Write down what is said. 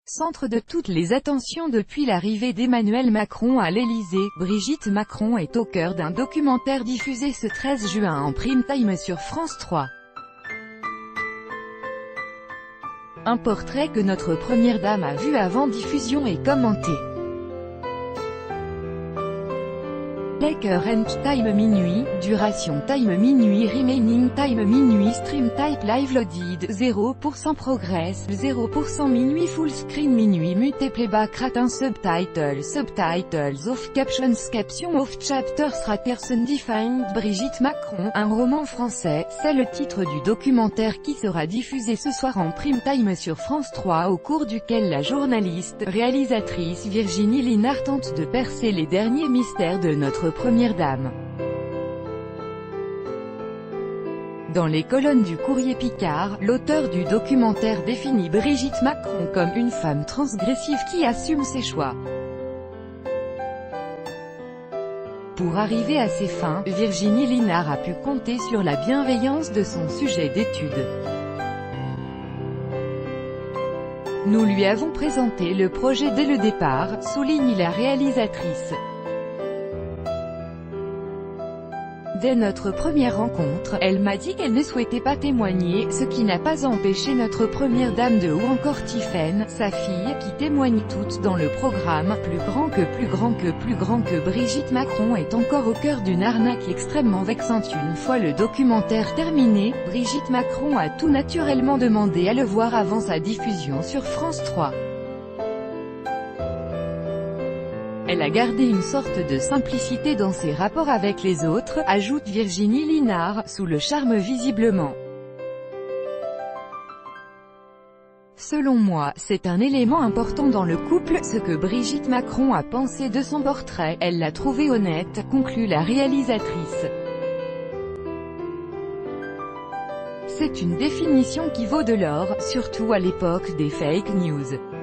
Centre de toutes les attentions depuis l'arrivée d'Emmanuel Macron à l'Élysée, Brigitte Macron est au cœur d'un documentaire diffusé ce 13 juin en prime time sur France 3. Un portrait que notre première dame a vu avant diffusion et commenté. Current time minuit, duration time minuit, remaining time minuit, stream type live loaded, 0% progress, 0% minuit, full screen minuit, mute playback rate, subtitles off, captions off, chapters raters undefined. Brigitte Macron, un roman français, c'est le titre du documentaire qui sera diffusé ce soir en prime time sur France 3, au cours duquel la journaliste, réalisatrice Virginie Linard tente de percer les derniers mystères de notre première dame. Dans les colonnes du Courrier Picard, l'auteur du documentaire définit Brigitte Macron comme une femme transgressive qui assume ses choix. Pour arriver à ses fins, Virginie Linard a pu compter sur la bienveillance de son sujet d'étude. Nous lui avons présenté le projet dès le départ, souligne la réalisatrice. Dès notre première rencontre, elle m'a dit qu'elle ne souhaitait pas témoigner, ce qui n'a pas empêché notre première dame de ou encore Tiffaine, sa fille, qui témoignent toutes dans le programme. Plus grand que Brigitte Macron est encore au cœur d'une arnaque extrêmement vexante. Une fois le documentaire terminé, Brigitte Macron a tout naturellement demandé à le voir avant sa diffusion sur France 3. Elle a gardé une sorte de simplicité dans ses rapports avec les autres, ajoute Virginie Linard, sous le charme visiblement. Selon moi, c'est un élément important dans le couple. Ce que Brigitte Macron a pensé de son portrait, elle l'a trouvé honnête, conclut la réalisatrice. C'est une définition qui vaut de l'or, surtout à l'époque des fake news.